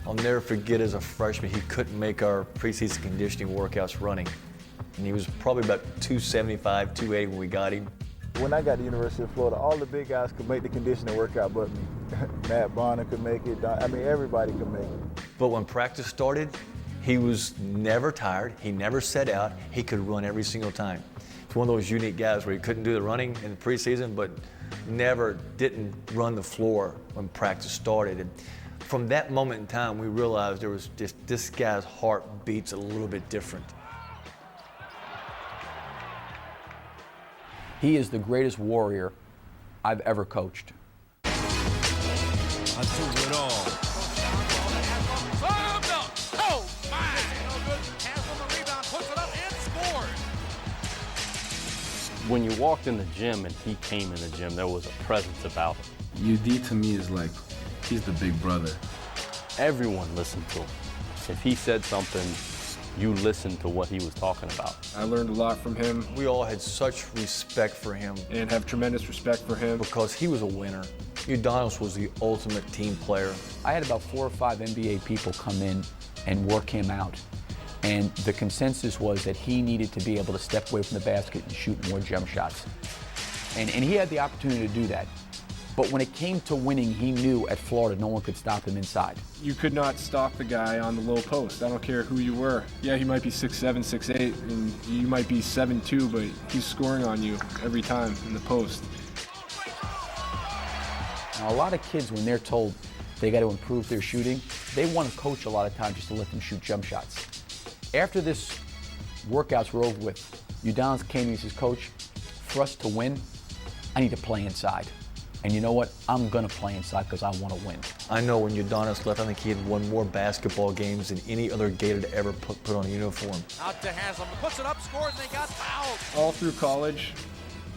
I'll never forget as a freshman, he couldn't make our preseason conditioning workouts running. And he was probably about 275, 280 when we got him. When I got to the University of Florida, all the big guys could make the conditioning workout but me. Matt Bonner could make it. I mean, everybody could make it. But when practice started, he was never tired. He never set out. He could run every single time. He's one of those unique guys where he couldn't do the running in the preseason, but never didn't run the floor when practice started. And from that moment in time, we realized there was just this guy's heart beats a little bit different. He is the greatest warrior I've ever coached. When you walked in the gym and he came in the gym, there was a presence about him. UD to me is like, he's the big brother. Everyone listened to him. If he said something, you listened to what he was talking about. I learned a lot from him. We all had such respect for him. And have tremendous respect for him. Because he was a winner. Udonis was the ultimate team player. I had about 4 or 5 NBA people come in and work him out. And the consensus was that he needed to be able to step away from the basket and shoot more jump shots. And he had the opportunity to do that. But when it came to winning, he knew at Florida no one could stop him inside. You could not stop the guy on the low post. I don't care who you were. Yeah, he might be 6'7", 6'8", and you might be 7'2", but he's scoring on you every time in the post. Now, a lot of kids, when they're told they got to improve their shooting, they want a coach a lot of times just to let them shoot jump shots. After this workouts were over with, Udonis came to me and says, Coach, for us to win, I need to play inside. And you know what? I'm going to play inside because I want to win. I know when Udonis left, I think he had won more basketball games than any other Gator to ever put on a uniform. Out to Haslem, puts it up, scores, and they got fouled. All through college,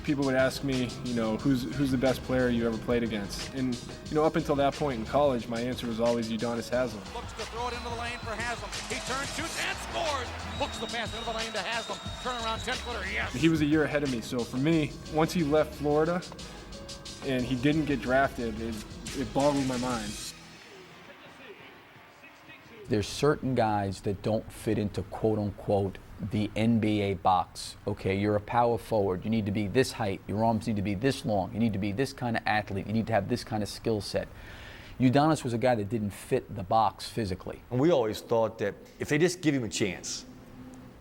people would ask me, you know, who's the best player you ever played against? And, you know, up until that point in college, my answer was always Udonis Haslem. Looks to throw it into the lane for Haslem. He turns, shoots, and scores. Hooks the pass into the lane to Haslem. Turnaround 10-footer, yes. He was a year ahead of me, so for me, once he left Florida and he didn't get drafted, it boggled my mind. There's certain guys that don't fit into quote-unquote the NBA box. Okay, you're a power forward. You need to be this height. Your arms need to be this long. You need to be this kind of athlete. You need to have this kind of skill set. Udonis was a guy that didn't fit the box physically. And we always thought that if they just give him a chance,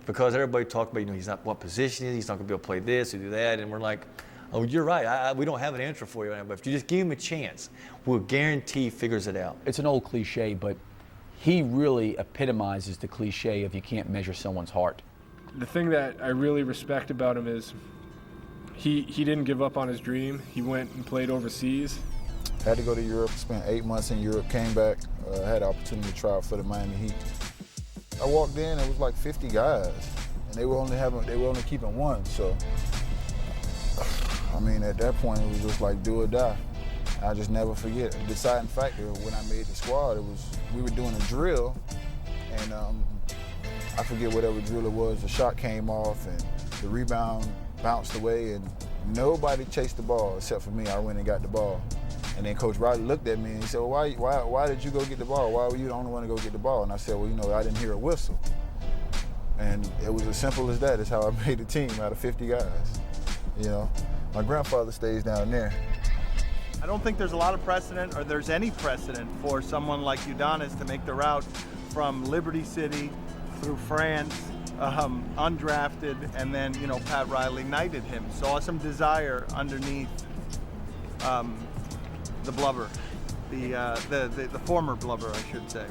because everybody talked about, you know, he's not what position he's not going to be able to play this or do that, and we're like, oh, you're right. We don't have an answer for you right now, but if you just give him a chance, we'll guarantee he figures it out. It's an old cliche, but he really epitomizes the cliche of you can't measure someone's heart. The thing that I really respect about him is he didn't give up on his dream. He went and played overseas. Had to go to Europe, spent 8 months in Europe, came back, had the opportunity to try out for the Miami Heat. I walked in, it was like 50 guys, and they were only keeping one, so I mean, at that point, it was just like do or die. I just never forget. The deciding factor when I made the squad, we were doing a drill, and I forget whatever drill it was. The shot came off, and the rebound bounced away, and nobody chased the ball except for me. I went and got the ball. And then Coach Riley looked at me and he said, well, why did you go get the ball? Why were you the only one to go get the ball? And I said, well, you know, I didn't hear a whistle. And it was as simple as that. It's how I made the team out of 50 guys. You know, my grandfather stays down there. I don't think there's a lot of precedent, or there's any precedent for someone like Udonis to make the route from Liberty City through France, undrafted, and then, you know, Pat Riley knighted him. Saw some desire underneath the blubber, the former blubber, I should say.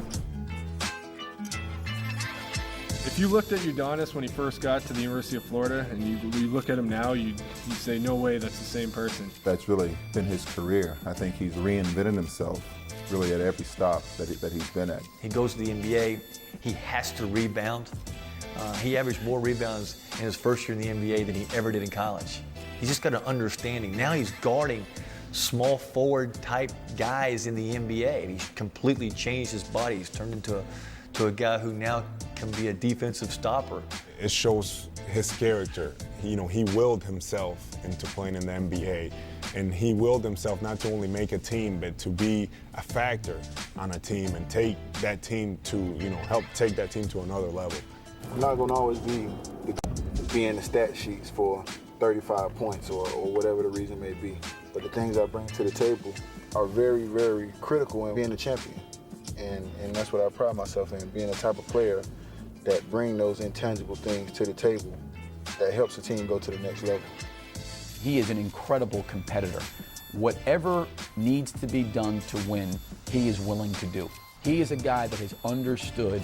If you looked at Udonis when he first got to the University of Florida and you look at him now, you'd say, no way, that's the same person. That's really been his career. I think he's reinvented himself really at every stop that he's been at. He goes to the NBA, he has to rebound. He averaged more rebounds in his first year in the NBA than he ever did in college. He's just got an understanding. Now he's guarding small forward type guys in the NBA. He's completely changed his body. He's turned into a guy who now can be a defensive stopper. It shows his character. He willed himself into playing in the NBA. And he willed himself not to only make a team, but to be a factor on a team and take that team to, help take that team to another level. I'm not going to always be in the stat sheets for 35 points or whatever the reason may be. But the things I bring to the table are very, very critical in being a champion. And that's what I pride myself in, being the type of player that bring those intangible things to the table that helps the team go to the next level. He is an incredible competitor. Whatever needs to be done to win, he is willing to do. He is a guy that has understood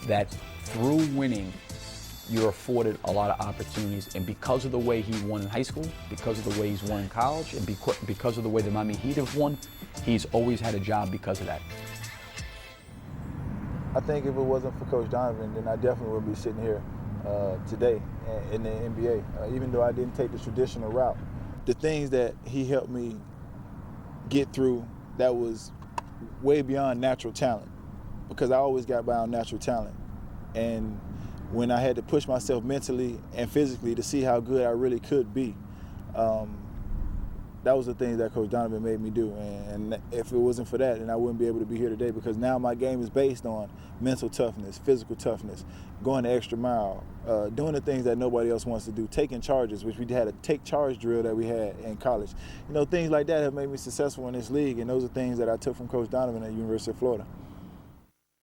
that through winning, you're afforded a lot of opportunities. And because of the way he won in high school, because of the way he's won in college, and because of the way the Miami Heat have won, he's always had a job because of that. I think if it wasn't for Coach Donovan, then I definitely would be sitting here today in the NBA, even though I didn't take the traditional route. The things that he helped me get through, that was way beyond natural talent, because I always got by on natural talent. And when I had to push myself mentally and physically to see how good I really could be, that was the things that Coach Donovan made me do. And if it wasn't for that, then I wouldn't be able to be here today, because now my game is based on mental toughness, physical toughness, going the extra mile, doing the things that nobody else wants to do, taking charges, which we had a take charge drill that we had in college. Things like that have made me successful in this league, and those are things that I took from Coach Donovan at the University of Florida.